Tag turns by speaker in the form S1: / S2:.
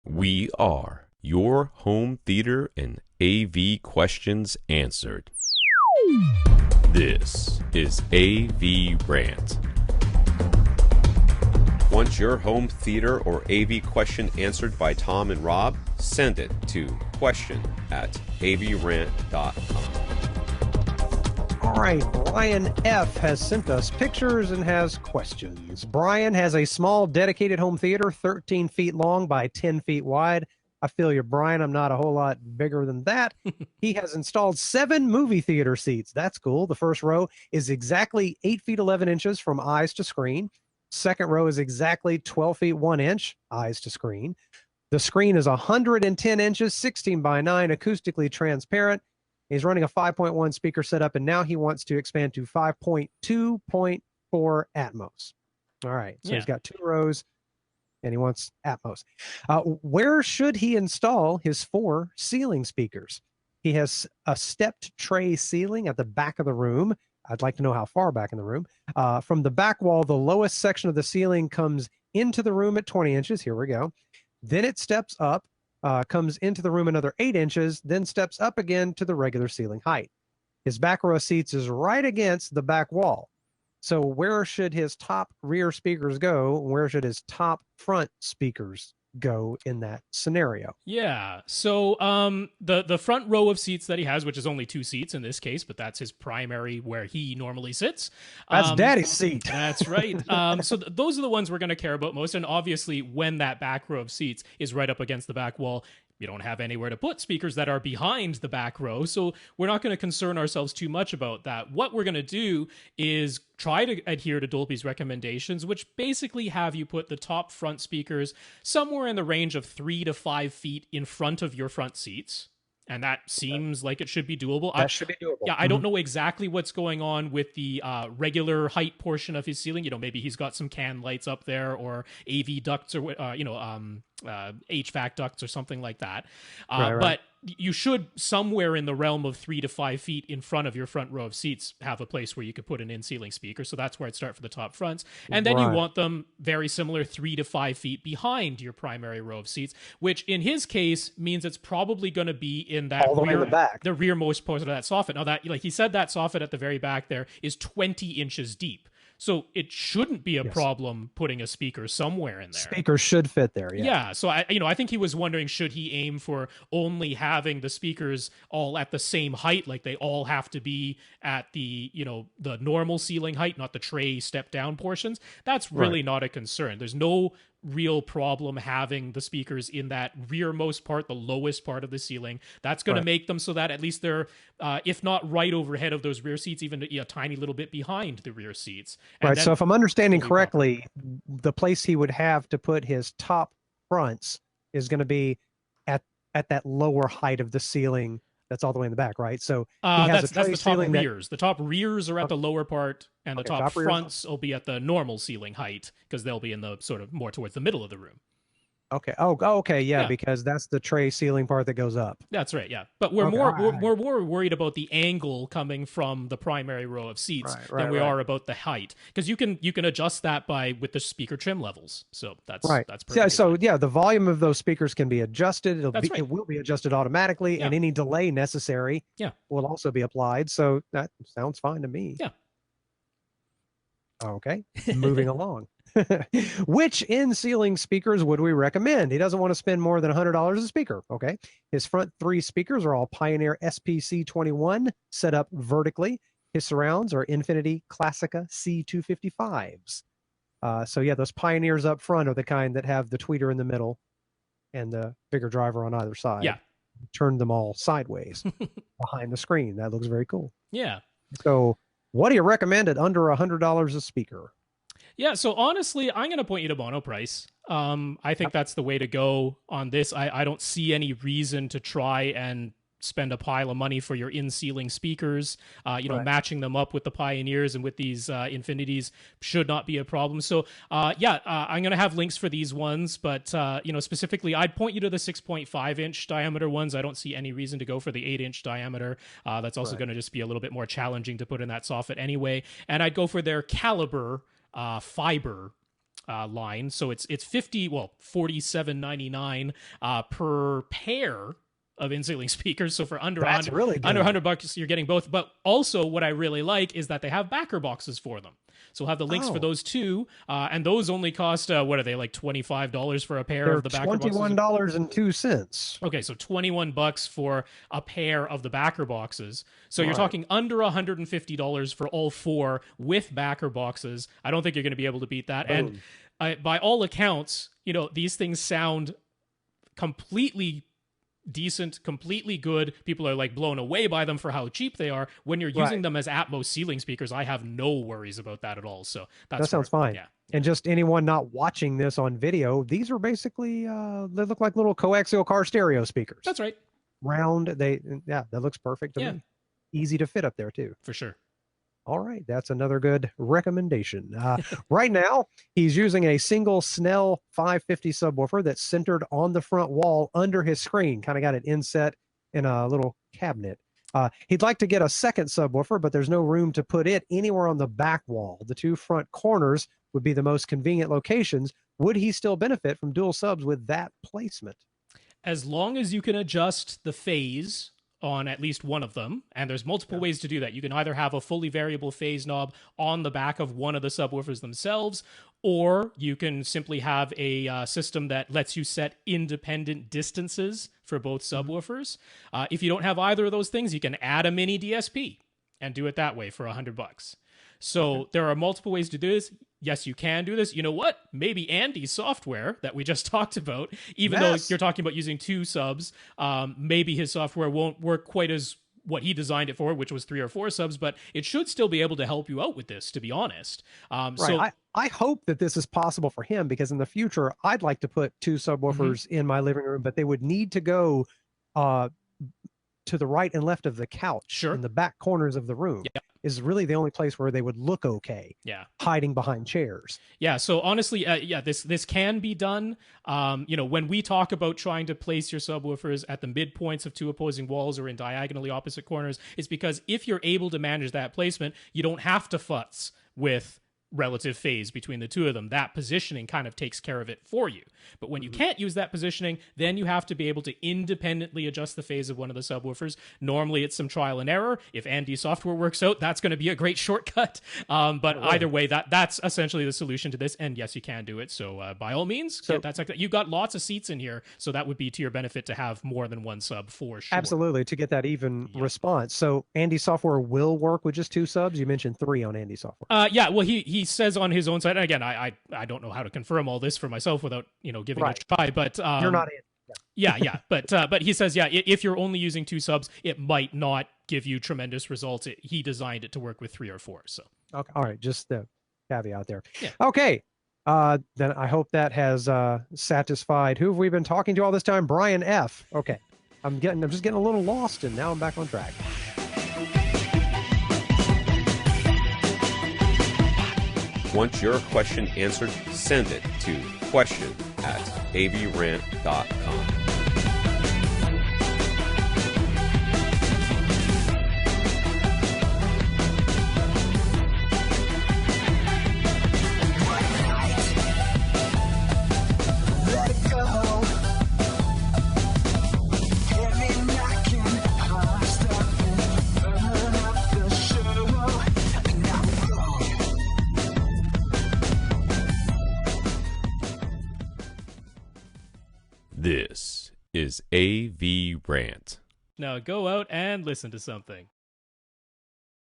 S1: We are your home theater and AV questions answered. This is AVRant. Want your home theater or AV question answered by Tom and Rob? Send it to question@avrant.com.
S2: All right, Brian F. has sent us pictures and has questions. Brian has a small dedicated home theater, 13 feet long by 10 feet wide. I feel you, Brian. I'm not a whole lot bigger than that. He has installed 7 movie theater seats. That's cool. The first row is exactly 8 feet 11 inches from eyes to screen. Second row is exactly 12 feet 1 inch, eyes to screen. The screen is 110 inches, 16 by 9, acoustically transparent. He's running a 5.1 speaker setup, and now he wants to expand to 5.2.4 Atmos. All right, so he's got 2 rows, and he wants Atmos. Where should he install his 4 ceiling speakers? He has a stepped tray ceiling at the back of the room. I'd like to know how far back in the room. From the back wall, the lowest section of the ceiling comes into the room at 20 inches. Here we go. Then it steps up, comes into the room another 8 inches, then steps up again to the regular ceiling height. His back row of seats is right against the back wall. So where should his top rear speakers go? Where should his top front speakers go in that scenario?
S3: Yeah. So the front row of seats that he has, which is only 2 seats in this case, but that's his primary where he normally sits.
S2: That's daddy's seat.
S3: That's right. So those are the ones we're going to care about most. And obviously, when that back row of seats is right up against the back wall, you don't have anywhere to put speakers that are behind the back row. So we're not going to concern ourselves too much about that. What we're going to do is try to adhere to Dolby's recommendations, which basically have you put the top front speakers somewhere in the range of 3 to 5 feet in front of your front seats. And that seems like it should be doable.
S2: That should be doable.
S3: Yeah, I don't know exactly what's going on with the regular height portion of his ceiling. You know, maybe he's got some can lights up there or AV ducts or, HVAC ducts or something like that.
S2: Right.
S3: But you should, somewhere in the realm of 3 to 5 feet in front of your front row of seats, have a place where you could put an in-ceiling speaker. So that's where I'd start for the top fronts. And then you want them very similar 3 to 5 feet behind your primary row of seats, which in his case means it's probably going to be in that
S2: all the way in the back,
S3: the rearmost portion of that soffit. Now that, like he said, that soffit at the very back there is 20 inches deep. So it shouldn't be a problem putting a speaker somewhere in there.
S2: Speakers should fit there.
S3: Yeah. So I think he was wondering, should he aim for only having the speakers all at the same height, like they all have to be at the the normal ceiling height, not the tray step down portions. That's really not a concern. There's no real problem having the speakers in that rearmost part, the lowest part of the ceiling. That's going to make them so that at least they're, if not right overhead of those rear seats, even a tiny little bit behind the rear seats. And
S2: so if I'm understanding correctly, the place he would have to put his top fronts is going to be at that lower height of the ceiling. That's all the way in the back, right? So
S3: that's the top rears. The top rears are at the lower part, and the top fronts will be at the normal ceiling height because they'll be in the sort of more towards the middle of the room.
S2: Okay. Oh, okay. Yeah, because that's the tray ceiling part that goes up.
S3: That's right. Yeah, but we're more worried about the angle coming from the primary row of seats than we are about the height, because you can adjust that with the speaker trim levels. So that's perfect.
S2: Yeah. So the volume of those speakers can be adjusted. It will be adjusted automatically, and any delay necessary will also be applied. So that sounds fine to me.
S3: Yeah.
S2: Okay. Moving along. Which in-ceiling speakers would we recommend? He doesn't want to spend more than $100 a speaker. Okay. His front 3 speakers are all Pioneer SPC21 set up vertically. His surrounds are Infinity Classica C255s. Those Pioneers up front are the kind that have the tweeter in the middle and the bigger driver on either side.
S3: Yeah.
S2: Turn them all sideways behind the screen. That looks very cool.
S3: Yeah.
S2: So what do you recommend at under $100 a speaker?
S3: Yeah, so honestly, I'm going to point you to Monoprice. I think that's the way to go on this. I don't see any reason to try and spend a pile of money for your in-ceiling speakers. Matching them up with the Pioneers and with these Infinities should not be a problem. So I'm going to have links for these ones, but specifically, I'd point you to the 6.5-inch diameter ones. I don't see any reason to go for the 8-inch diameter. That's also going to just be a little bit more challenging to put in that soffit anyway. And I'd go for their Caliber fiber line. So it's $47.99 per pair of in-ceiling speakers. So for under
S2: That's really good.
S3: under $100, you're getting both. But also, what I really like is that they have backer boxes for them. So we'll have the links for those too, and those only cost what are they, like $25 for a pair of the backer boxes?
S2: $21.02.
S3: Okay, so $21 for a pair of the backer boxes. So you're talking under $150 for all four with backer boxes. I don't think you're going to be able to beat that.
S2: Boom.
S3: And by all accounts, these things sound completely decent, completely good. People are like blown away by them for how cheap they are. When you're using them as Atmos ceiling speakers, I have no worries about that at all. So that
S2: sounds fine.
S3: Yeah.
S2: And just anyone not watching this on video, these are basically they look like little coaxial car stereo speakers.
S3: That's right.
S2: Round. That looks perfect to me. Easy to fit up there too.
S3: For sure.
S2: All right, that's another good recommendation. Right now, he's using a single Snell 550 subwoofer that's centered on the front wall under his screen. Kind of got it inset in a little cabinet. He'd like to get a second subwoofer, but there's no room to put it anywhere on the back wall. The two front corners would be the most convenient locations. Would he still benefit from dual subs with that placement?
S3: As long as you can adjust the phase on at least one of them, and there's multiple ways to do that. You can either have a fully variable phase knob on the back of one of the subwoofers themselves, or you can simply have a system that lets you set independent distances for both subwoofers. If you don't have either of those things, you can add a mini DSP and do it that way for $100. So there are multiple ways to do this. Yes, you can do this. You know what? Maybe Andy's software that we just talked about, even though you're talking about using two subs, maybe his software won't work quite as what he designed it for, which was 3 or 4 subs, but it should still be able to help you out with this, to be honest. So
S2: I hope that this is possible for him, because in the future, I'd like to put 2 subwoofers in my living room, but they would need to go to the right and left of the couch in the back corners of the room. Is really the only place where they would look okay. Hiding behind chairs.
S3: So honestly, this can be done. When we talk about trying to place your subwoofers at the midpoints of 2 opposing walls or in diagonally opposite corners, it's because if you're able to manage that placement, you don't have to futz with relative phase between the two of them. That positioning kind of takes care of it for you. But when you can't use that positioning, then you have to be able to independently adjust the phase of one of the subwoofers. Normally it's some trial and error. If Andy's software works out, that's going to be a great shortcut. But either way, that's essentially the solution to this. And yes, you can do it. So by all means, you've got lots of seats in here, so that would be to your benefit to have more than one sub for sure.
S2: Absolutely, to get that even response. So Andy's software will work with just 2 subs? You mentioned 3 on Andy's software.
S3: Well, he says on his own site, and again, I don't know how to confirm all this for myself without giving it a try, but
S2: you're not in.
S3: But he says if you're only using 2 subs, it might not give you tremendous results. He designed it to work with 3 or 4. So
S2: okay, all right, just the caveat there. Okay, then I hope that has satisfied. Who have we been talking to all this time? Brian F. Okay, I'm just getting a little lost, and now I'm back on track.
S1: Want your question answered? Send it to question@avrant.com. This is AVRant.
S3: now go out and listen to something.